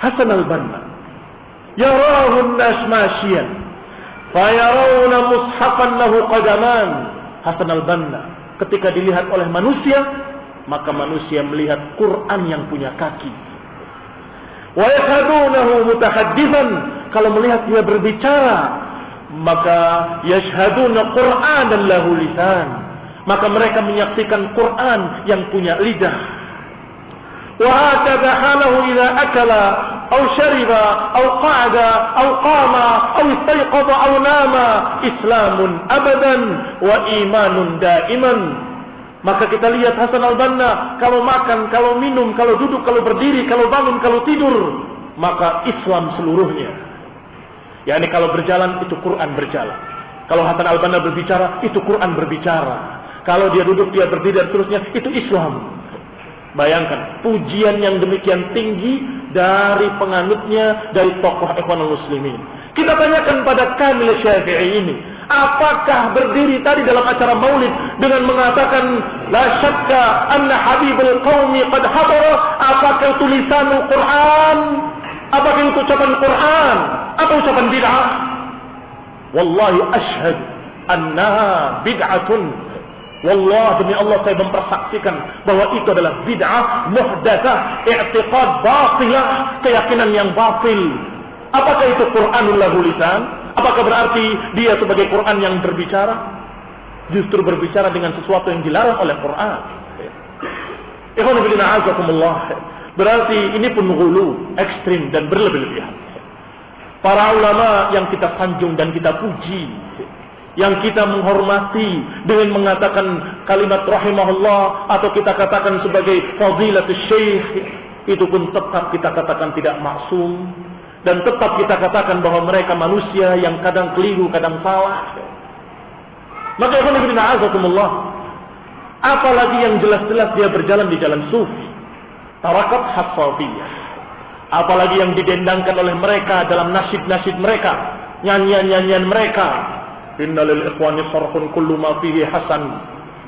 Hasan al-Banna yarahun nas masyian fayarawna mushafan lahu qadaman. Hasan al-Banna ketika dilihat oleh manusia, maka manusia melihat Quran yang punya kaki. Wa yashhadunahu mutahadditsan, kalau melihat dia berbicara, maka yashhaduna Qur'anan lahu lisan, maka mereka menyaksikan Quran yang punya lidah. Wa hakadha halahu idza akala aw shariba aw qa'ada aw qama aw istayqadha aw nama, islamun abadan wa imanun daiman. Maka kita lihat Hasan al-Banna kalau makan, kalau minum, kalau duduk, kalau berdiri, kalau bangun, kalau tidur, maka Islam seluruhnya. yakni kalau berjalan itu Quran berjalan. Kalau Hasan al-Banna berbicara itu Quran berbicara. Kalau dia duduk, dia berdiri dan seterusnya, itu Islam. Bayangkan pujian yang demikian tinggi dari penganutnya, dari tokoh Ikhwanul Muslimin. Kita tanyakan pada Kamil Syafi'i ini, apakah berdiri tadi dalam acara maulid dengan mengatakan la syakka anna habibul qaumi qad hadara, apakah itu lisanul Quran? Apakah itu ucapan Quran atau ucapan bid'ah? Wallahi asyhadu annaha bid'atun. Wallah, demi Allah saya mempersaksikan bahwa itu adalah bid'ah muhdatsah, i'tiqad batilah, keyakinan yang batil. Apakah itu Qur'anul lahu lisan? Apakah berarti dia sebagai Quran yang berbicara? Justru berbicara dengan sesuatu yang dilarang oleh Quran. Ikhwan fillah a'azakumullah. Berarti ini pun ghulu, ekstrim dan berlebih-lebihan. Para ulama yang kita sanjung dan kita puji, yang kita menghormati dengan mengatakan kalimat rahimahullah atau kita katakan sebagai fadilatul syekh, itu pun tetap kita katakan tidak maksum, dan tetap kita katakan bahwa mereka manusia yang kadang keliru, kadang salah. Maka ikhwan fillah a'azakumullah, apalagi yang jelas-jelas dia berjalan di jalan sufi, tarakat hasafiyah, apalagi yang didendangkan oleh mereka dalam nasyid-nasyid mereka, nyanyian-nyanyian mereka. Inna lil ikhwani sarhun kullu ma fihi hasan,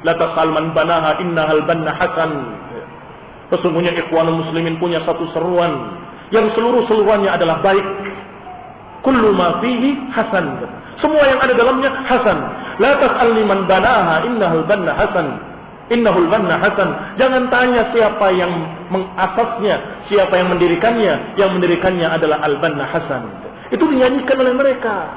la tasal man banaha innahal banna hasan. Sesungguhnya Ikhwanul Muslimin punya satu seruan yang seluruh-seluruhannya adalah baik. Kullu ma fihi hasan, semua yang ada dalamnya hasan. La tasal man banaha innahal banna hasan, innahul banna hasan. Jangan tanya siapa yang mengasasnya, siapa yang mendirikannya. Yang mendirikannya adalah al-banna hasan. Itu dinyanyikan oleh mereka,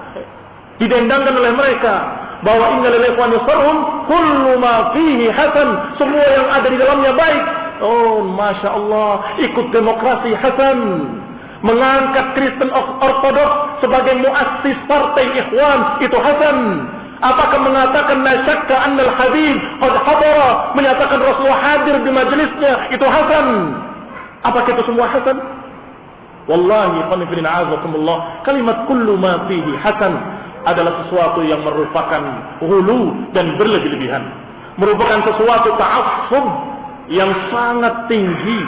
didendangkan oleh mereka, bahwa innal ikhwani sarhum kullu ma fihi hasan, semua yang ada di dalamnya baik. Oh, masya Allah, ikut demokrasi hasan, mengangkat Kristen Ortodoks sebagai muassis partai Ikhwan, itu hasan. Apakah mengatakan nasyakka annal habib qad hadara, menyatakan Rasulullah hadir di majelisnya, itu hasan? Apakah itu semua hasan? Wallahi qanifilin a'azakumullah, kalimat kullu ma fihi hasan adalah sesuatu yang merupakan ghulu dan berlebih-lebihan, merupakan sesuatu ta'assub yang sangat tinggi.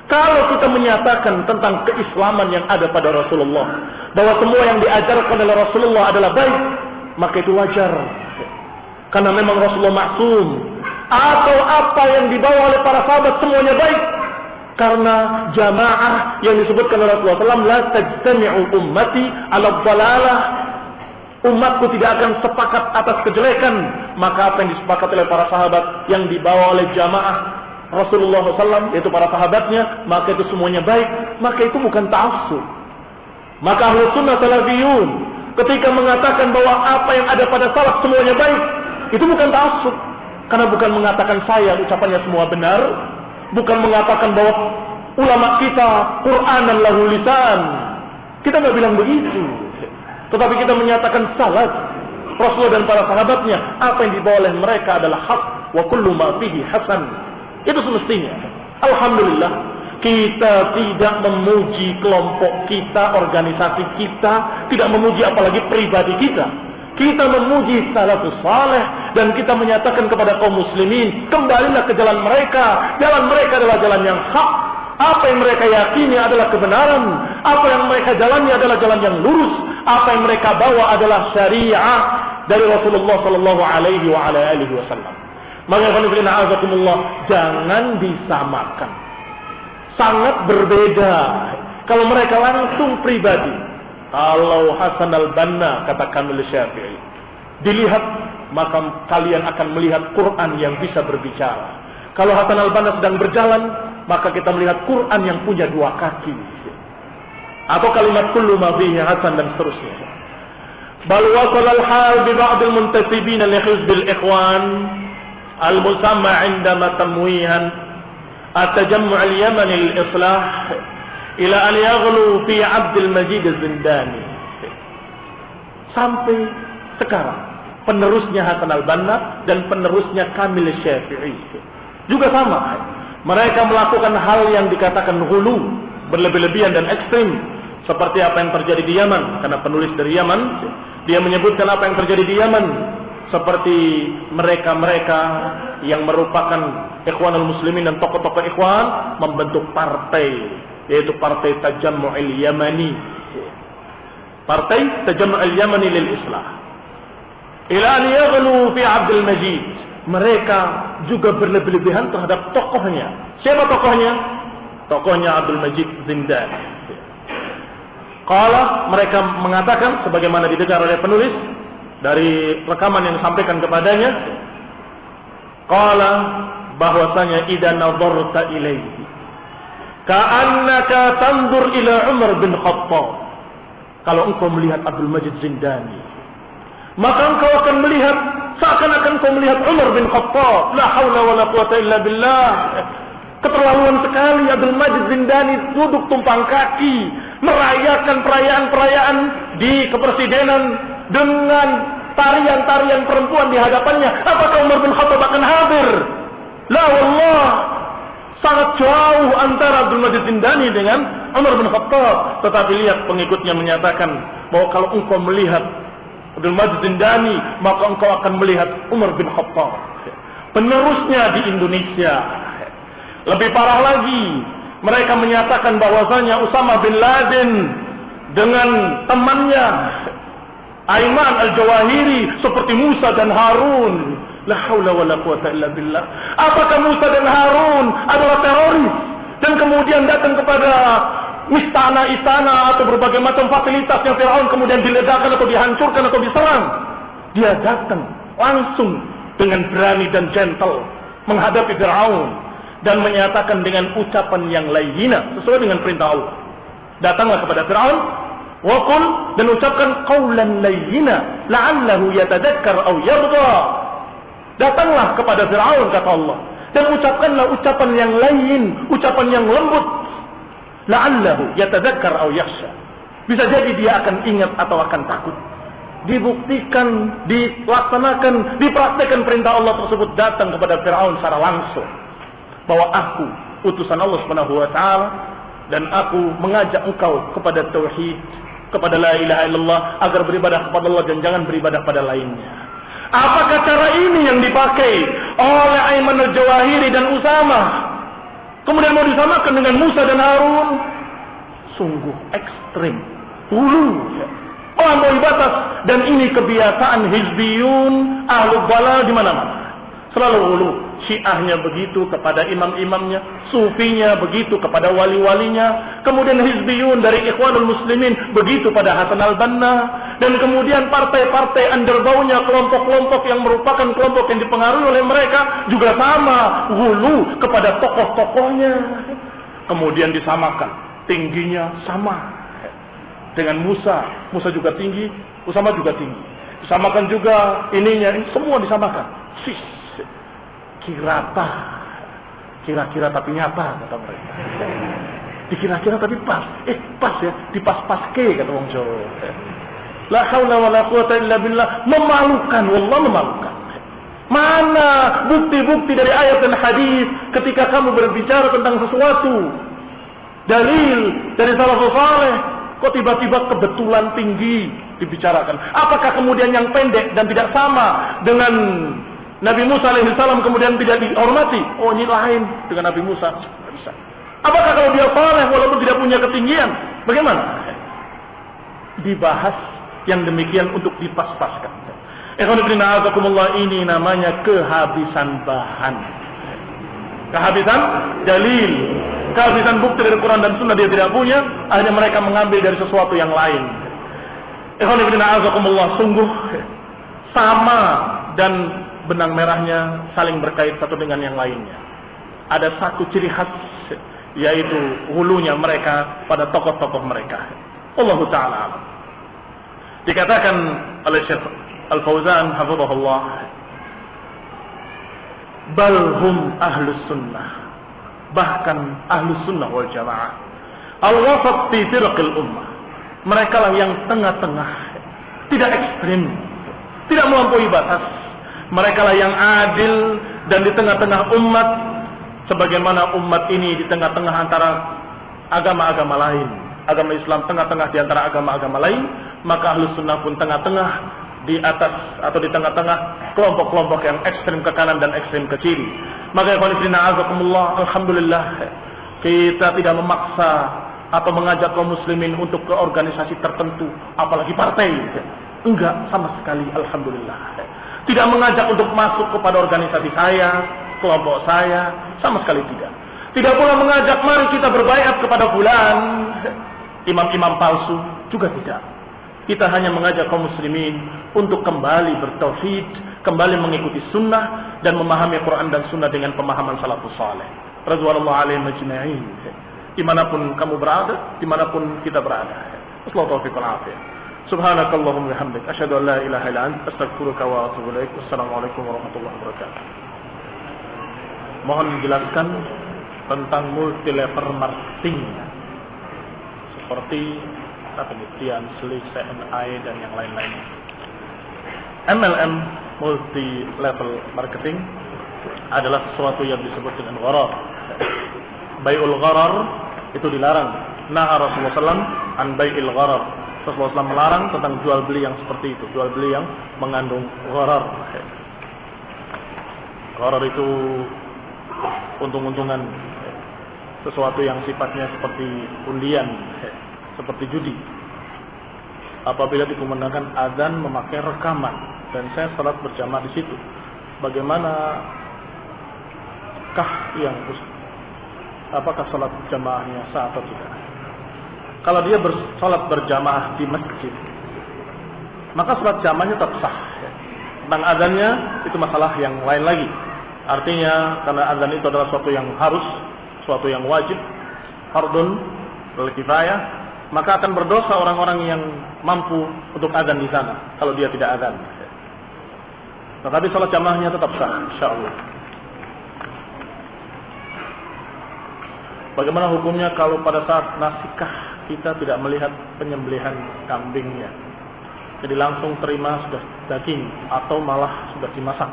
Kalau kita menyatakan tentang keislaman yang ada pada Rasulullah, bahwa semua yang diajarkan oleh Rasulullah adalah baik, maka itu wajar, karena memang Rasulullah maksum. Atau apa yang dibawa oleh para sahabat semuanya baik, karena jamaah yang disebutkan oleh Rasulullah SAW, la tajtami'u ummati ala dhalalah, umatku tidak akan sepakat atas kejelekan. Maka apa yang disepakati oleh para sahabat, yang dibawa oleh jamaah Rasulullah SAW, yaitu para sahabatnya, maka itu semuanya baik. Maka itu bukan ta'assub. Maka Ahlus Sunnah Salafiyun ketika mengatakan bahwa apa yang ada pada salaf semuanya baik, itu bukan ta'assub, karena bukan mengatakan saya ucapannya semua benar, bukan mengatakan bahwa ulama kita Qur'anan lahu lisan. Kita nggak bilang begitu. Tetapi kita menyatakan salaf Rasulullah dan para sahabatnya, apa yang dibawa oleh mereka adalah hak, wa kullu ma fihi hasan. Itu semestinya. Alhamdulillah, kita tidak memuji kelompok kita, organisasi kita, tidak memuji apalagi pribadi kita. Kita memuji salafus saleh, dan kita menyatakan kepada kaum muslimin, kembalilah ke jalan mereka. Jalan mereka adalah jalan yang hak. Apa yang mereka yakini adalah kebenaran. Apa yang mereka jalani adalah jalan yang lurus. Apa yang mereka bawa adalah syariah dari Rasulullah sallallahu alaihi wa ala alihi wasallam. Maka jangan disamakan. Sangat berbeda Kalau mereka langsung pribadi. Kalau Hasan al-Banna, kata Kamil Syafi'i, dilihat, maka kalian akan melihat Quran yang bisa berbicara. Kalau Hasan al-Banna sedang berjalan, maka kita melihat Quran yang punya dua kaki. Atau kalimat kullu ma fihi Hasan dan seterusnya. Bal wasal al-hal bi ba'd al-muntasibin li hizb al-ikhwan al-musamma 'indama tamwihan at-tajammu' al-yamani lil-islah ila an yaghlu fi Abd al-Majid az-Zindani. Sampai sekarang penerusnya Hasan al-Banna dan penerusnya Kamil Syafi'i juga sama. Mereka melakukan hal yang dikatakan ghulu, berlebih-lebihan dan ekstrim, seperti apa yang terjadi di Yaman. Karena penulis dari Yaman, dia menyebutkan apa yang terjadi di Yaman, seperti mereka-mereka yang merupakan Ikhwanul Muslimin dan tokoh-tokoh Ikhwan membentuk partai, yaitu Partai Tajammu'il Yamani. Partai Tajammu'il Yamani lil Islah. Ila an yaghlu fi Abdul Majid. Mereka juga berlebih-lebihan terhadap tokohnya. Siapa tokohnya? Tokohnya Abdul Majid Zindani. Qala, mereka mengatakan sebagaimana didengar oleh penulis dari rekaman yang disampaikan kepadanya. Qala, bahwasanya idza nadharta ilaihi ka'annaka tanzur ila Umar bin Khattab. Kalau engkau melihat Abdul Majid Zindani, maka engkau akan melihat seakan-akan engkau melihat Umar bin Khattab. La haula wala quwata illa billah. Keterlaluan sekali Abdul Majid Zindani duduk tumpang kaki merayakan perayaan-perayaan di kepresidenan dengan tarian-tarian perempuan di hadapannya. Apakah Umar bin Khattab akan hadir? La wallah. Sangat jauh antara Abdul Majid Zindani dengan Umar bin Khattab. Tetapi lihat pengikutnya menyatakan bahwa kalau engkau melihat Abdul Majid Zindani, maka engkau akan melihat Umar bin Khattab. Penerusnya di Indonesia. Lebih parah lagi, mereka menyatakan bahwasanya Usama bin Laden dengan temannya Aiman al-Jawahiri seperti Musa dan Harun. La haula wala quwata illa billah. Apakah Musa dan Harun adalah teroris dan kemudian datang kepada istana-istana atau berbagai macam fasilitas yang Firaun kemudian diledakkan atau dihancurkan atau diserang? Dia datang langsung dengan berani dan gentle menghadapi Firaun dan menyatakan dengan ucapan yang layyina sesuai dengan perintah Allah. Datanglah kepada Firaun, wa qul, dan ucapkan qaulan layyina la'allahu yatadzakkar aw yarda. Datanglah kepada Firaun, kata Allah, dan ucapkanlah ucapan yang layyin, ucapan yang lembut, la'allahu yatadzakkar aw yakhsha. Bisa jadi dia akan ingat atau akan takut. Dibuktikan, dilaksanakan, dipraktekkan perintah Allah tersebut, datang kepada Firaun secara langsung bahwa aku utusan Allah Subhanahu wa taala dan aku mengajak engkau kepada tauhid, kepada la ilaha illallah, agar beribadah kepada Allah dan jangan beribadah pada lainnya. Apakah cara ini yang dipakai oleh Aiman al-Jawahiri dan Usama kemudian mau disamakan dengan Musa dan Harun? Sungguh ekstrim, hulu, melampaui batas, dan ini kebiasaan hizbiyun, ahlul dalal di mana-mana. Selalu hulu. Syiahnya begitu kepada imam-imamnya, sufinya begitu kepada wali-walinya, kemudian hizbiyun dari Ikhwanul Muslimin begitu pada Hasan al-Banna, dan kemudian partai-partai underbawnya, kelompok-kelompok yang merupakan kelompok yang dipengaruhi oleh mereka juga sama, hulu kepada tokoh-tokohnya. Kemudian disamakan, tingginya sama dengan Musa, Musa juga tinggi, Usama juga tinggi. Disamakan juga ininya, ini semua disamakan. Kira-kira tapi nyata, kata mereka. Dikira-kira tapi pas. Pas ya, dipas-paske, kata wong Jawa. La haula wala quwata illa billah. Memalukan, wallah memalukan. Mana bukti-bukti dari ayat dan hadis ketika kamu berbicara tentang sesuatu? Dalil dari salafus saleh, kok tiba-tiba kebetulan tinggi dibicarakan? Apakah kemudian yang pendek dan tidak sama dengan Nabi Musa alaihissalam kemudian tidak dihormati? Oh, ini lain dengan Nabi Musa. Tidak bisa. Apakah kalau dia saleh walaupun tidak punya ketinggian? Bagaimana? Dibahas yang demikian untuk dipas-paskan. Ini namanya kehabisan bahan, kehabisan dalil, kehabisan bukti dari Quran dan Sunnah dia tidak punya, akhirnya mereka mengambil dari sesuatu yang lain. Ikhwan fillah azakumullah, sungguh sama dan benang merahnya saling berkait satu dengan yang lainnya. Ada satu ciri khas, yaitu hulunya mereka pada tokoh-tokoh mereka. Allahu ta'ala. Dikatakan oleh Syekh Al-Fauzan hafizahullah, bal hum ahlus sunnah, bahkan ahlus sunnah wal jamaah, al-wasat fi firqil ummah. Mereka lah yang tengah-tengah, tidak ekstrim, tidak melampaui batas. Mereka lah yang adil dan di tengah-tengah umat, sebagaimana umat ini di tengah-tengah antara agama-agama lain. Agama Islam tengah-tengah di antara agama-agama lain, maka ahlus sunnah pun tengah-tengah di atas atau di tengah-tengah kelompok-kelompok yang ekstrem ke kanan dan ekstrem ke kiri. Maka ikhwan fillah azakumullah, alhamdulillah kita tidak memaksa atau mengajak kaum muslimin untuk ke organisasi tertentu, apalagi partai. Enggak, sama sekali, alhamdulillah. Tidak mengajak untuk masuk kepada organisasi saya, kelompok saya, sama sekali tidak. Tidak pula mengajak mari kita berbaiat kepada fulan, imam-imam palsu, juga tidak. Kita hanya mengajak kaum muslimin untuk kembali bertauhid, kembali mengikuti sunnah dan memahami Quran dan sunnah dengan pemahaman salafus saleh radhiyallahu alaihim ajma'in. Dimanapun kamu berada, dimanapun kita berada. Wassalatu taufiq wal afiyah. Subhanakallahumma wa bihamdik, asyhadu an la ilaha illa anta, astaghfiruka wa atubu ilaik. Wassalamualaikum warahmatullahi wabarakatuh. Mohon dijelaskan tentang multi level marketing, seperti penelitian, CNI dan yang lain-lain. MLM, multi level marketing, adalah sesuatu yang disebut dengan gharar. Bai'ul gharar itu dilarang. Naha Rasulullah SAW an bai'il gharar. Rasulullah SAW melarang tentang jual beli yang seperti itu, jual beli yang mengandung gharar. Gharar itu untung-untungan, sesuatu yang sifatnya seperti undian, seperti judi. Apabila dikumandangkan azan memakai rekaman dan saya salat berjamaah di situ, bagaimanakah apakah salat jamaahnya sah atau tidak? Kalau dia salat berjamaah di masjid, maka salat jamaahnya tetap sah. Tentang azannya itu masalah yang lain lagi. Artinya karena azan itu adalah sesuatu yang harus, sesuatu yang wajib, fardun kifayah, maka akan berdosa orang-orang yang mampu untuk azan di sana kalau dia tidak azan. Tetapi salat jamaahnya tetap sah, insyaallah. Bagaimana hukumnya kalau pada saat nasikah kita tidak melihat penyembelihan kambingnya, jadi langsung terima sudah daging atau malah sudah dimasak?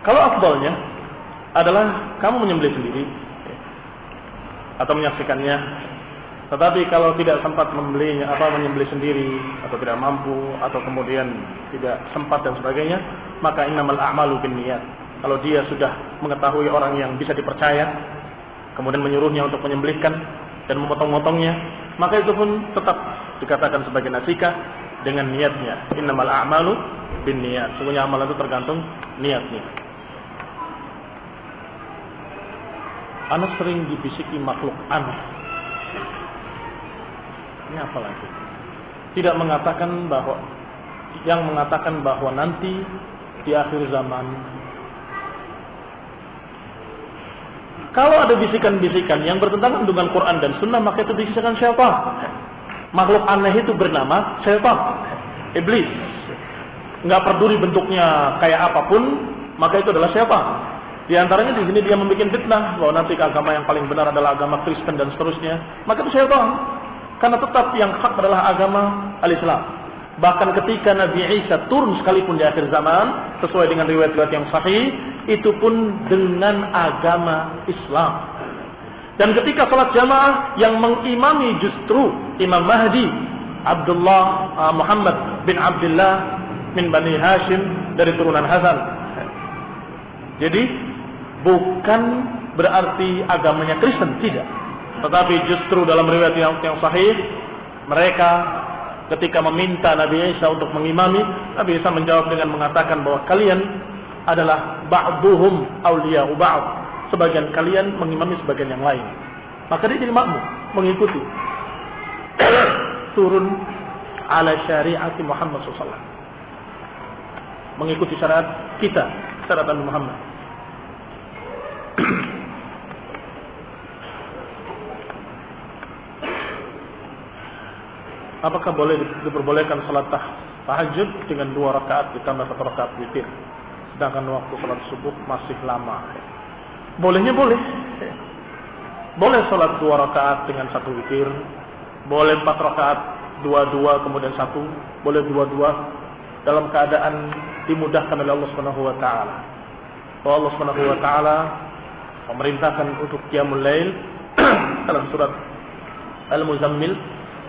Kalau afdalnya adalah kamu menyembelih sendiri atau menyaksikannya. Tetapi kalau tidak sempat menyembelih sendiri atau tidak mampu atau kemudian tidak sempat dan sebagainya, maka innamal a'malu binniyat. Kalau dia sudah mengetahui orang yang bisa dipercaya, kemudian menyuruhnya untuk menyembelihkan dan memotong-motongnya, maka itu pun tetap dikatakan sebagai nasikah dengan niatnya. Innamal a'malu binniyat. Sesungguhnya amal itu tergantung niatnya. Anak sering dibisiki makhluk aneh. Ini apa lagi? Tidak mengatakan bahwa nanti di akhir zaman, kalau ada bisikan-bisikan yang bertentangan dengan Quran dan Sunnah, maka itu bisikan syaitan. Makhluk aneh itu bernama syaitan, iblis. Nggak peduli bentuknya kayak apapun, maka itu adalah syaitan. Di antaranya di sini dia membuat fitnah bahwa nanti agama yang paling benar adalah agama Kristen dan seterusnya. Maka itu syaitan. Karena tetap yang hak adalah agama al-Islam. Bahkan ketika Nabi Isa turun sekalipun di akhir zaman, sesuai dengan riwayat-riwayat yang sahih, itu pun dengan agama Islam. Dan ketika salat jamaah yang mengimami justru Imam Mahdi Abdullah Muhammad bin Abdullah min Bani Hashim dari turunan Hasan. Jadi bukan berarti agamanya Kristen, tidak. Tetapi justru dalam riwayat yang sahih, mereka ketika meminta Nabi Isa untuk mengimami, Nabi Isa menjawab dengan mengatakan bahwa kalian adalah ba'duhum awliya'u ba'd. sebagian kalian mengimami sebagian yang lain. Maka dia jadi makmum, mengikuti. Turun ala syariat Muhammad SAW, mengikuti syariat kita, syariat Nabi Muhammad. Apakah boleh diperbolehkan salat tahajud dengan 2 rakaat ditambah 1 rakaat witir, sedangkan waktu salat subuh masih lama? Bolehnya boleh. Boleh salat 2 rakaat dengan 1 witir, boleh 4 rakaat 2-2 kemudian 1, boleh 2-2 dalam keadaan dimudahkan oleh Allah Subhanahu wa taala. Allah Subhanahu wa taala memerintahkan untuk qiyamul lail dalam surat Al-Muzammil,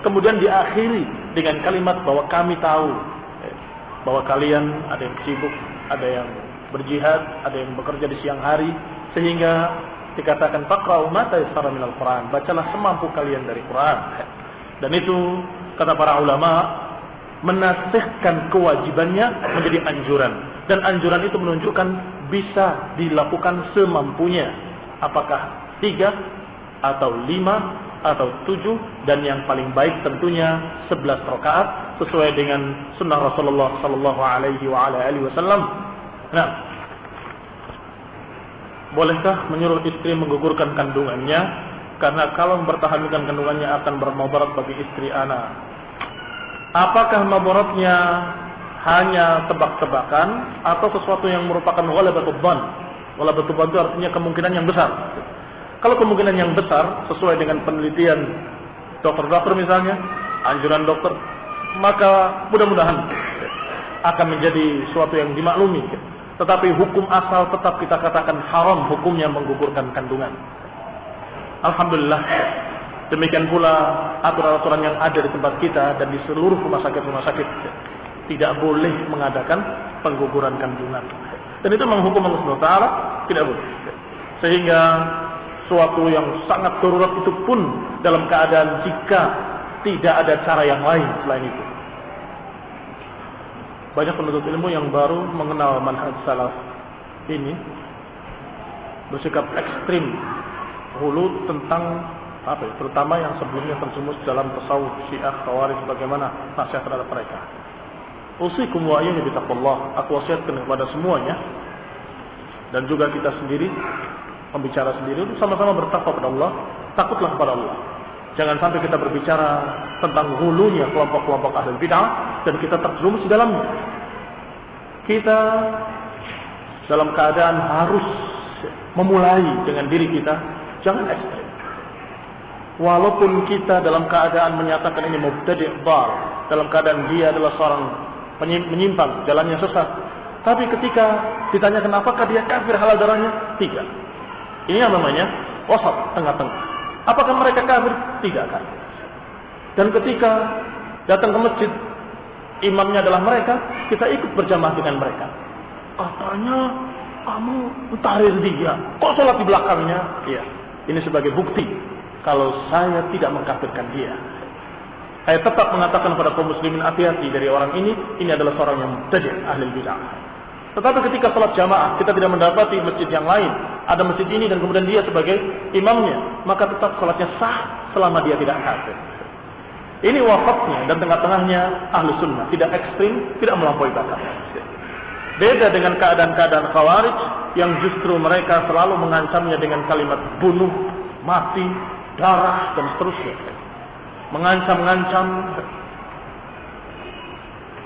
kemudian diakhiri dengan kalimat bahwa kami tahu bahwa kalian ada yang sibuk, ada yang berjihad, ada yang bekerja di siang hari, sehingga dikatakan faqra'u ma tayassara minal Qur'an, bacalah semampu kalian dari Quran. Dan itu kata para ulama menasihkan kewajibannya menjadi anjuran, dan anjuran itu menunjukkan bisa dilakukan semampunya, apakah 3 atau 5 atau 7, dan yang paling baik tentunya 11 rakaat sesuai dengan sunnah Rasulullah sallallahu alaihi wasallam. Nah, bolehkah menyuruh istri menggugurkan kandungannya karena kalau mempertahankan kandungannya akan bermudarat bagi istri anak? Apakah mudaratnya hanya tebak-tebakan atau sesuatu yang merupakan ghalabatul dhann? Ghalabatul dhann itu artinya kemungkinan yang besar. Kalau kemungkinan yang besar sesuai dengan penelitian dokter-dokter misalnya, anjuran dokter, maka mudah-mudahan akan menjadi sesuatu yang dimaklumi. Tetapi hukum asal tetap kita katakan haram hukumnya menggugurkan kandungan. Alhamdulillah, demikian pula aturan-aturan yang ada di tempat kita dan di seluruh rumah sakit tidak boleh mengadakan pengguguran kandungan. Dan itu memang hukum Allah Subhanahu wa taala tidak boleh. Sehingga suatu yang sangat darurat itu pun dalam keadaan jika tidak ada cara yang lain selain itu. Banyak penuntut ilmu yang baru mengenal manhaj salaf ini bersikap ekstrim, hulu tentang terutama yang sebelumnya terjumus dalam tasawuf Syiah Khawarij, bagaimana nasihat terhadap mereka. Usikum wa ayyuhum bitaqwallah, aku wasiatkan kepada semuanya dan juga kita sendiri, pembicara sendiri, untuk sama-sama bertakwa kepada Allah, takutlah kepada Allah. Jangan sampai kita berbicara tentang hulunya kelompok-kelompok ahli bid'ah dan kita terjerumus di dalamnya. Kita dalam keadaan harus memulai dengan diri kita, jangan ekstrem. Walaupun kita dalam keadaan menyatakan ini mubtadi' dhal, dalam keadaan dia adalah seorang menyimpang, jalannya sesat, tapi ketika ditanyakan apakah dia kafir halal darahnya, 3. Ini yang namanya wasat, tengah-tengah. Apakah mereka kafir? Tidak kafir. Dan ketika datang ke masjid, imamnya adalah mereka, kita ikut berjamaah dengan mereka. Katanya kamu tahrir dia, kok sholat di belakangnya? Iya, ini sebagai bukti kalau saya tidak mengkafirkan dia. Saya tetap mengatakan kepada kaum muslimin, hati-hati dari orang ini adalah seorang yang mubtadi' ahli bid'ah. Tetapi ketika salat jamaah kita tidak mendapati masjid yang lain, ada masjid ini dan kemudian dia sebagai imamnya, maka tetap salatnya sah selama dia tidak kafir. Ini wafatnya dan tengah-tengahnya ahlu sunnah, tidak ekstrim, tidak melampaui batas. Beda dengan keadaan-keadaan Khawarij yang justru mereka selalu mengancamnya dengan kalimat bunuh, mati, darah dan seterusnya. Mengancam-ngancam,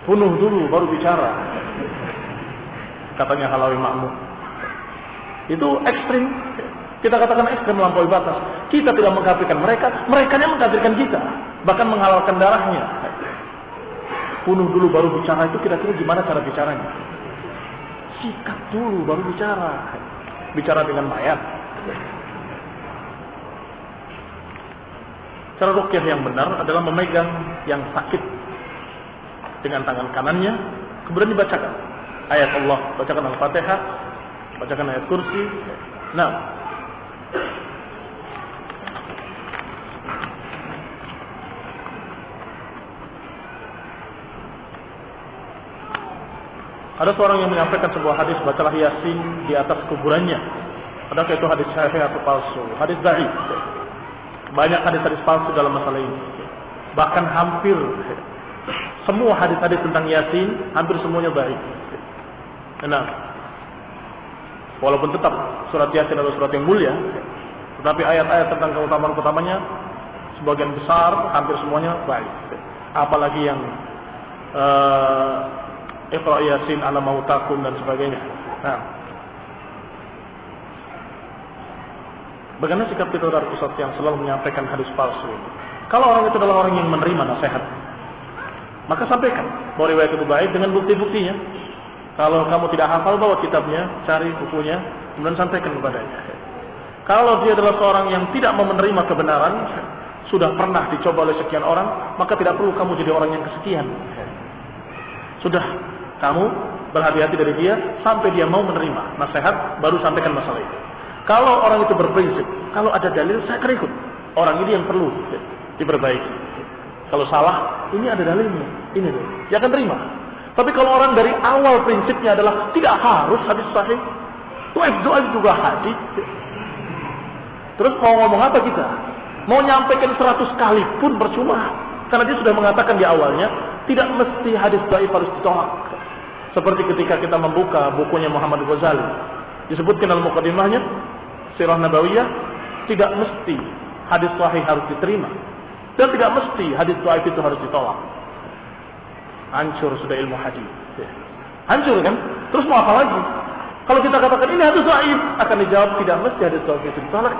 bunuh dulu baru bicara, katanya Halawi Ma'mun. Itu ekstrim, kita katakan ekstrim melampaui batas. Kita tidak mengkafirkan mereka, mereka yang mengkafirkan kita, bahkan menghalalkan darahnya. Bunuh dulu baru bicara, itu kira-kira gimana cara bicaranya? Sikat dulu baru bicara, bicara dengan mayat. Cara ruqyah yang benar adalah memegang yang sakit dengan tangan kanannya, kemudian dibacakan ayat Allah, bacakan Al-Fatihah, bacakan ayat kursi. Nah, ada seorang yang menyampaikan sebuah hadis, bacalah Yasin di atas kuburannya. Adakah itu hadis sahih atau palsu? Hadis dhaif. Banyak hadis-hadis palsu dalam masalah ini. Bahkan hampir semua hadis-hadis tentang Yasin hampir semuanya dhaif. Nah, walaupun tetap surat Yasin adalah surat yang mulia, tetapi ayat-ayat tentang keutamaan-utamanya sebagian besar hampir semuanya dhaif. Apalagi yang Iqra Yasin ala mautakum dan sebagainya. Nah, bagaimana sikap kita dari Ustaz yang selalu menyampaikan hadis palsu ini? Kalau orang itu adalah orang yang menerima nasihat, maka sampaikan bahwa riwayat itu baik dengan bukti-buktinya. Kalau kamu tidak hafal, bawa kitabnya, cari bukunya, kemudian sampaikan kepadanya. Kalau dia adalah seorang yang tidak mau menerima kebenaran, sudah pernah dicoba oleh sekian orang, maka tidak perlu kamu jadi orang yang kesekian. Sudah, kamu berhati-hati dari dia sampai dia mau menerima nasihat, baru sampaikan masalah itu. Kalau orang itu berprinsip, kalau ada dalil saya akan ikut. Orang ini yang perlu diperbaiki. Kalau salah, ini ada dalilnya, ini loh, dia akan terima. Tapi kalau orang dari awal prinsipnya adalah tidak harus hadis sahih, dhaif juga hadis. Terus mau ngomong apa kita? Mau nyampaikan 100 kali pun percuma, karena dia sudah mengatakan di awalnya tidak mesti hadis dhaif harus ditolak. Seperti ketika kita membuka bukunya Muhammad Ghazali, disebutkan dalam mukadimahnya Sirah Nabawiyah, tidak mesti hadis sahih harus diterima dan tidak mesti hadis dhaif itu harus ditolak. Hancur sudah ilmu hadis. Hancur kan? Terus mau apa lagi? Kalau kita katakan ini hadis dhaif, akan dijawab tidak mesti hadis dhaif itu ditolak.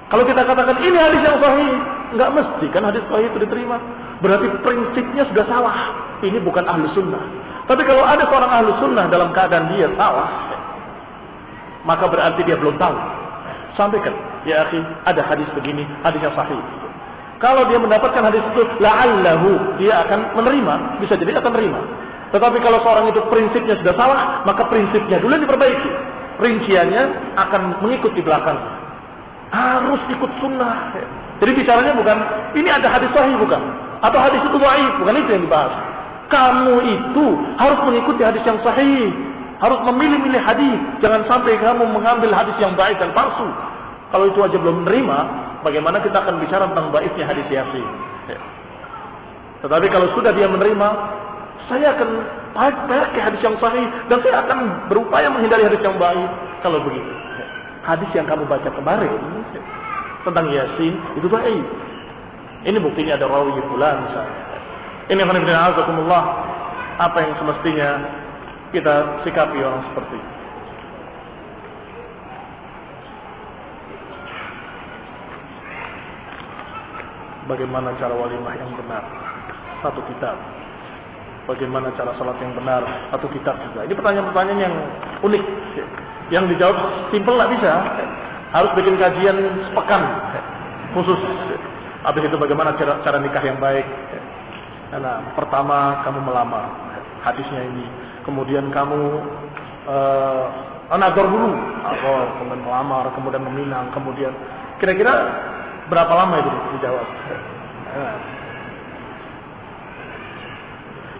Kalau kita katakan ini hadis yang sahih, enggak mesti kan hadis sahih itu diterima. Berarti prinsipnya sudah salah. Ini bukan ahlu sunnah. Tapi kalau ada seorang ahlu sunnah dalam keadaan dia salah, maka berarti dia belum tahu. Sampaikan, ya akhi, ada hadis begini, hadis yang sahih. Kalau dia mendapatkan hadis itu, la'allahu, dia akan menerima, bisa jadi akan menerima. Tetapi kalau seorang itu prinsipnya sudah salah, maka prinsipnya dulu diperbaiki. Rinciannya akan mengikut di belakang. Harus ikut sunnah. Jadi bicaranya bukan, ini ada hadis sahih bukan? Atau hadis itu dhaif, bukan itu yang dibahas. Kamu itu harus mengikuti hadis yang sahih. Harus memilih-milih hadis. Jangan sampai kamu mengambil hadis yang dhaif dan palsu. Kalau itu aja belum menerima, bagaimana kita akan bicara tentang dhaifnya hadis Yasin? Tetapi kalau sudah dia menerima, saya akan pakai hadis yang sahih dan saya akan berupaya menghindari hadis yang dhaif. Kalau begitu, hadis yang kamu baca kemarin tentang Yasin itu dhaif. Ini buktinya ada rawi fulan misalnya. Ini khonibdinazakumullah, apa yang semestinya kita sikapi orang seperti ini. Bagaimana cara walimah yang benar? Satu kitab. Bagaimana cara salat yang benar? Satu kitab juga. Ini pertanyaan-pertanyaan yang unik. Yang dijawab simpel nggak bisa. Harus bikin kajian sepekan khusus. Habis itu bagaimana cara nikah yang baik? Nah, pertama kamu melamar. Hadisnya ini. Kemudian kamu nador dulu. Kemudian melamar, kemudian meminang, kemudian kira-kira berapa lama itu dijawab?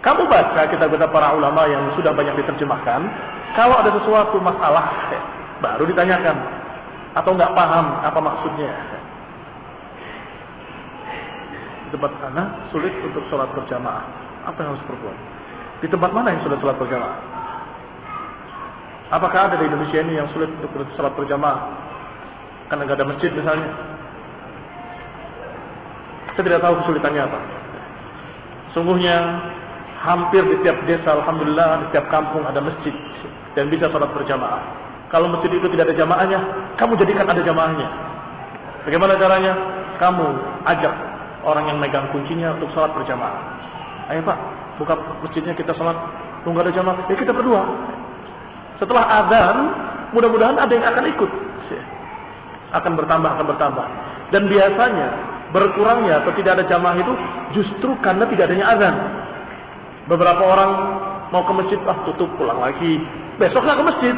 Kamu baca kitab-kitab para ulama yang sudah banyak diterjemahkan. Kalau ada sesuatu masalah, baru ditanyakan. Atau nggak paham apa maksudnya. Di tempat sana sulit untuk sholat berjamaah. Apa yang harus berbuat? Di tempat mana yang sudah sholat berjamaah? Apakah ada di Indonesia ini yang sulit untuk sholat berjamaah? Karena nggak ada masjid misalnya. Saya tidak tahu kesulitannya apa. Sungguhnya hampir di tiap desa, alhamdulillah, di tiap kampung ada masjid dan bisa sholat berjamaah. Kalau masjid itu tidak ada jamaahnya, kamu jadikan ada jamaahnya. Bagaimana caranya? Kamu ajak orang yang megang kuncinya untuk sholat berjamaah. Ayo Pak, buka masjidnya, kita sholat. Tunggu ada jamaah, ya kita berdua. Setelah azan, mudah-mudahan ada yang akan ikut. Akan bertambah. Dan biasanya berkurangnya atau tidak ada jamaah itu justru karena tidak adanya azan. Beberapa orang mau ke masjid, tutup, pulang lagi. Besok nggak ke masjid.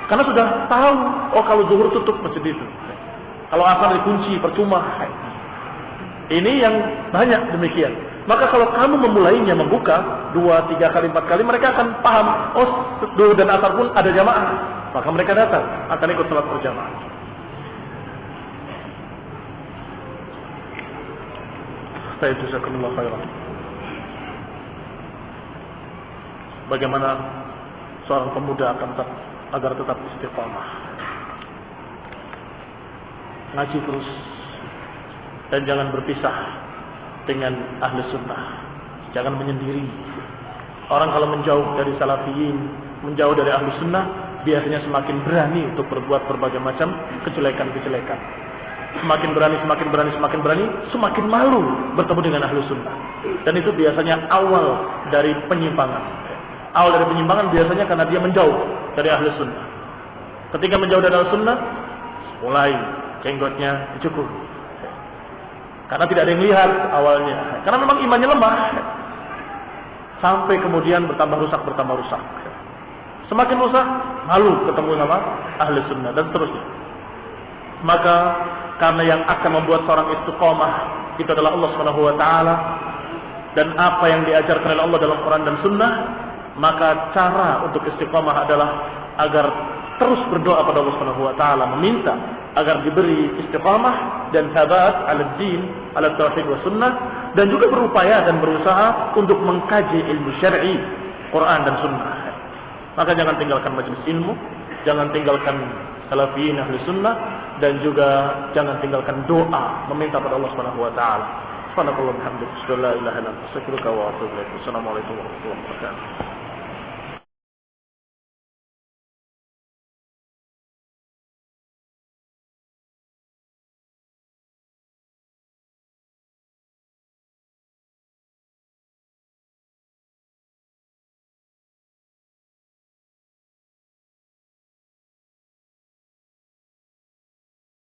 Karena sudah tahu, kalau zuhur tutup masjid itu. Kalau asar dikunci, percuma. Ini yang banyak demikian. Maka kalau kamu memulainya membuka 2, 3 kali, 4 kali, mereka akan paham. Zuhur dan asar pun ada jamaah. maka mereka datang akan ikut salat berjamaah. Jazakumullah khairan. Bagaimana seorang pemuda agar tetap istiqamah, ngaji terus dan jangan berpisah dengan ahli sunnah, jangan menyendiri. Orang kalau menjauh dari salafiyin, menjauh dari ahli sunnah, biasanya semakin berani untuk berbuat berbagai macam kejelekan-kejelekan. Semakin berani, semakin malu bertemu dengan ahli sunnah. Dan itu biasanya awal dari penyimpangan. Awal dari penyimpangan biasanya karena dia menjauh dari ahli sunnah. Ketika menjauh dari ahli sunnah, mulai jenggotnya dicukur. Karena tidak ada yang lihat awalnya. Karena memang imannya lemah. Sampai kemudian bertambah rusak. Semakin rusak, malu ketemu sama ahli sunnah dan seterusnya. Maka karena yang akan membuat seorang istiqamah itu adalah Allah Subhanahu wa taala dan apa yang diajarkan oleh Allah dalam Quran dan Sunnah, maka cara untuk istiqamah adalah agar terus berdoa pada Allah Subhanahu wa taala, meminta agar diberi istiqamah dan thabat ala din, ala tauhid wa sunnah, dan juga berupaya dan berusaha untuk mengkaji ilmu syar'i, Quran dan Sunnah. Maka jangan tinggalkan majelis ilmu, jangan tinggalkan salafiyin ahli sunnah, dan juga jangan tinggalkan doa meminta pada Allah Subhanahu wa taala. Subhanallah, alhamdulillah, la ilaha illallah, astaghfiruka wa atubu ilaik. Assalamualaikum warahmatullahi wabarakatuh.